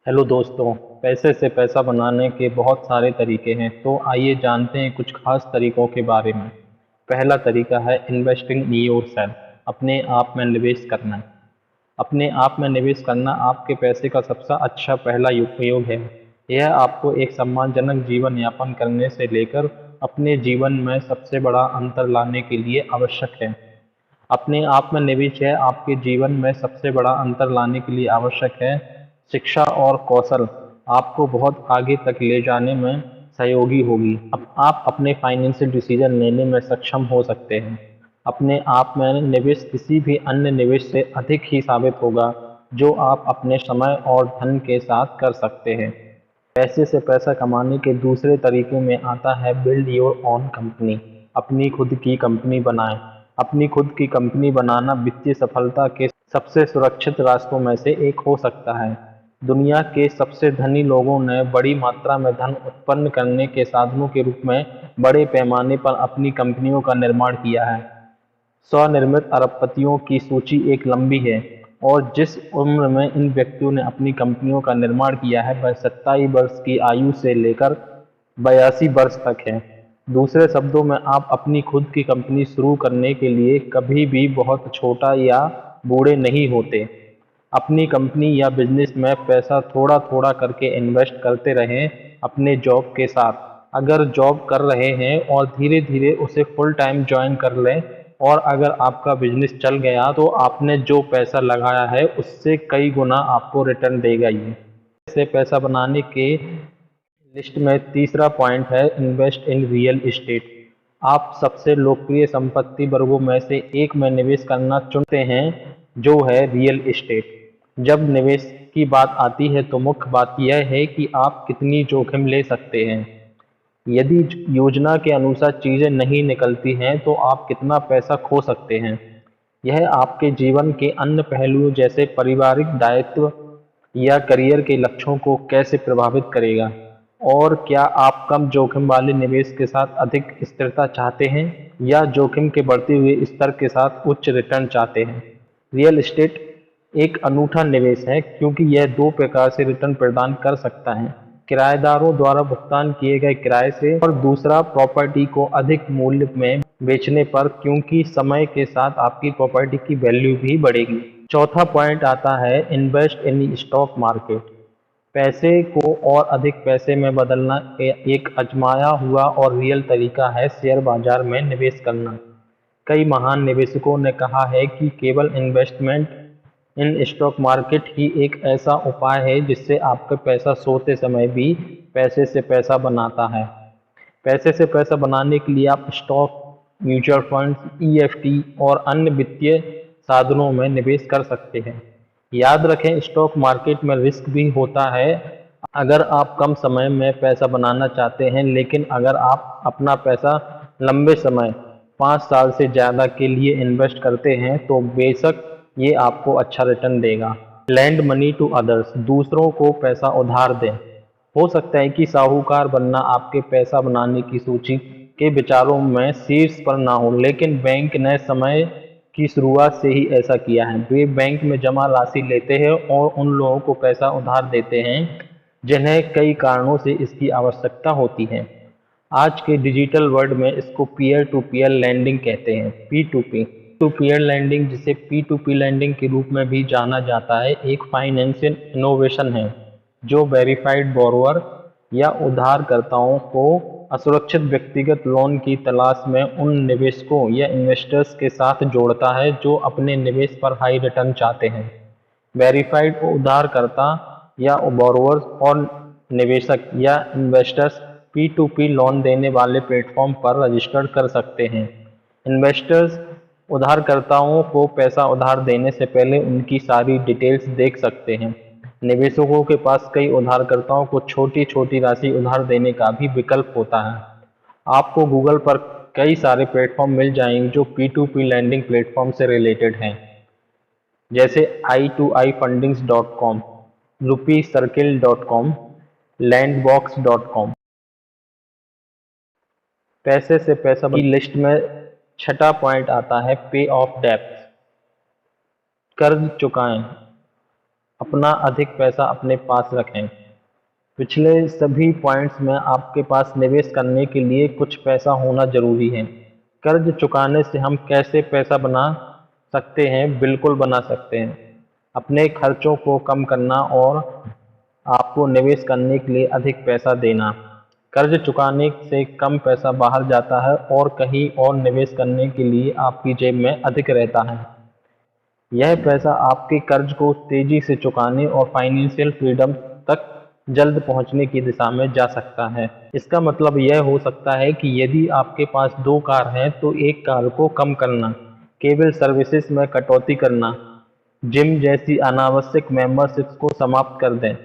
Hello दोस्तों। पैसे से पैसा बनाने के बहुत सारे तरीके हैं, तो आइए जानते हैं कुछ खास तरीकों के बारे में। पहला तरीका है इन्वेस्टिंग इन योरसेल्फ, अपने आप में निवेश करना। अपने आप में निवेश करना आपके पैसे का सबसे अच्छा पहला उपयोग है। यह आपको एक सम्मानजनक जीवन यापन करने से लेकर अपने जीवन में सबसे बड़ा अंतर लाने के लिए आवश्यक है। अपने आप में निवेश है आपके जीवन में सबसे बड़ा अंतर लाने के लिए आवश्यक है। शिक्षा और कौशल आपको बहुत आगे तक ले जाने में सहयोगी होगी। अब आप अपने फाइनेंशियल डिसीजन लेने में सक्षम हो सकते हैं। अपने आप में निवेश किसी भी अन्य निवेश से अधिक ही साबित होगा जो आप अपने समय और धन के साथ कर सकते हैं। पैसे से पैसा कमाने के दूसरे तरीके में आता है बिल्ड योर ओन कंपनी, अपनी खुद की कंपनी बनाएं। अपनी खुद की कंपनी बनाना वित्तीय सफलता के सबसे सुरक्षित रास्तों में से एक हो सकता है। दुनिया के सबसे धनी लोगों ने बड़ी मात्रा में धन उत्पन्न करने के साधनों के रूप में बड़े पैमाने पर अपनी कंपनियों का निर्माण किया है। स्वनिर्मित अरबपतियों की सूची एक लंबी है, और जिस उम्र में इन व्यक्तियों ने अपनी कंपनियों का निर्माण किया है वह 27 वर्ष की आयु से लेकर 82 वर्ष तक है। दूसरे शब्दों में, आप अपनी खुद की कंपनी शुरू करने के लिए कभी भी बहुत छोटा या बूढ़े नहीं होते। अपनी कंपनी या बिजनेस में पैसा थोड़ा थोड़ा करके इन्वेस्ट करते रहें। अपने जॉब के साथ अगर जॉब कर रहे हैं और धीरे धीरे उसे फुल टाइम ज्वाइन कर लें, और अगर आपका बिजनेस चल गया तो आपने जो पैसा लगाया है उससे कई गुना आपको रिटर्न देगा ही। से पैसा बनाने के लिस्ट में तीसरा पॉइंट है इन्वेस्ट इन रियल एस्टेट। आप सबसे लोकप्रिय संपत्ति वर्गों में से एक में निवेश करना चुनते हैं, जो है रियल एस्टेट। जब निवेश की बात आती है तो मुख्य बात यह है कि आप कितनी जोखिम ले सकते हैं। यदि योजना के अनुसार चीजें नहीं निकलती हैं तो आप कितना पैसा खो सकते हैं। यह आपके जीवन के अन्य पहलुओं जैसे पारिवारिक दायित्व या करियर के लक्ष्यों को कैसे प्रभावित करेगा। और क्या आप कम जोखिम वाले निवेश के साथ अधिक स्थिरता चाहते हैं, या जोखिम के बढ़ते हुए स्तर के साथ उच्च रिटर्न चाहते हैं। रियल एस्टेट एक अनूठा निवेश है क्योंकि यह दो प्रकार से रिटर्न प्रदान कर सकता है, किराएदारों द्वारा भुगतान किए गए किराए से, और दूसरा प्रॉपर्टी को अधिक मूल्य में बेचने पर, क्योंकि समय के साथ आपकी प्रॉपर्टी की वैल्यू भी बढ़ेगी। चौथा पॉइंट आता है इन्वेस्ट इन स्टॉक मार्केट। पैसे को और अधिक पैसे में बदलना एक आजमाया हुआ और रियल तरीका है शेयर बाजार में निवेश करना। कई महान निवेशकों ने कहा है कि केवल इन्वेस्टमेंट इन स्टॉक मार्केट ही एक ऐसा उपाय है जिससे आपका पैसा सोते समय भी पैसे से पैसा बनाता है। पैसे से पैसा बनाने के लिए आप स्टॉक, म्यूचुअल फंड्स, ईएफटी और अन्य वित्तीय साधनों में निवेश कर सकते हैं। याद रखें, स्टॉक मार्केट में रिस्क भी होता है। अगर आप कम समय में पैसा बनाना चाहते हैं, लेकिन अगर आप अपना पैसा लंबे समय 5 साल से ज़्यादा के लिए इन्वेस्ट करते हैं तो बेशक ये आपको अच्छा रिटर्न देगा। लैंड मनी टू अदर्स, दूसरों को पैसा उधार दें। हो सकता है कि साहूकार बनना आपके पैसा बनाने की सूची के विचारों में शीर्ष पर ना हो, लेकिन बैंक ने समय की शुरुआत से ही ऐसा किया है। वे बैंक में जमा राशि लेते हैं और उन लोगों को पैसा उधार देते हैं जिन्हें कई कारणों से इसकी आवश्यकता होती है। आज के डिजिटल वर्ल्ड में इसको पीयर टू पीयर लैंडिंग कहते हैं, पी टू पीयर लैंडिंग, जिसे पी टू पी लैंडिंग के रूप में भी जाना जाता है, एक फाइनेंशियल इनोवेशन है जो वेरीफाइड बोरोअर या उधारकर्ताओं को असुरक्षित व्यक्तिगत लोन की तलाश में उन निवेशकों या इन्वेस्टर्स के साथ जोड़ता है जो अपने निवेश पर हाई रिटर्न चाहते हैं। वेरीफाइड उधारकर्ता या बोरोवर्स और निवेशक या investors P to P loan देने वाले प्लेटफॉर्म पर रजिस्टर कर सकते हैं। इन्वेस्टर्स उधारकर्ताओं को पैसा उधार देने से पहले उनकी सारी डिटेल्स देख सकते हैं। निवेशकों के पास कई उधारकर्ताओं को छोटी छोटी राशि उधार देने का भी विकल्प होता है। आपको गूगल पर कई सारे प्लेटफॉर्म मिल जाएंगे जो P to P lending platform से रिलेटेड हैं, जैसे i2ifundings.com, rupeecircle.com, लैंडबॉक्स.com। पैसे से पैसा की लिस्ट में छठा पॉइंट आता है पे ऑफ डेब्ट, कर्ज चुकाएं। अपना अधिक पैसा अपने पास रखें। पिछले सभी पॉइंट्स में आपके पास निवेश करने के लिए कुछ पैसा होना जरूरी है। कर्ज चुकाने से हम कैसे पैसा बना सकते हैं? बिल्कुल बना सकते हैं। अपने खर्चों को कम करना और आपको निवेश करने के लिए अधिक पैसा देना। कर्ज चुकाने से कम पैसा बाहर जाता है और कहीं और निवेश करने के लिए आपकी जेब में अधिक रहता है। यह पैसा आपके कर्ज को तेजी से चुकाने और फाइनेंशियल फ्रीडम तक जल्द पहुंचने की दिशा में जा सकता है। इसका मतलब यह हो सकता है कि यदि आपके पास 2 कार हैं तो एक कार को कम करना, केबल सर्विसेज में कटौती करना, जिम जैसी अनावश्यक मेंबरशिप्स को समाप्त कर दें।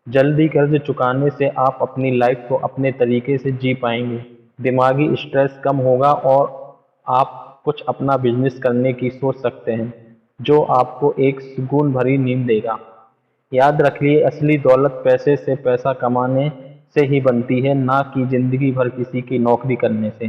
जल्दी कर्ज चुकाने से आप अपनी लाइफ को अपने तरीके से जी पाएंगे, दिमागी स्ट्रेस कम होगा और आप कुछ अपना बिजनेस करने की सोच सकते हैं जो आपको एक सुकून भरी नींद देगा। याद रखिए, असली दौलत पैसे से पैसा कमाने से ही बनती है, ना कि जिंदगी भर किसी की नौकरी करने से।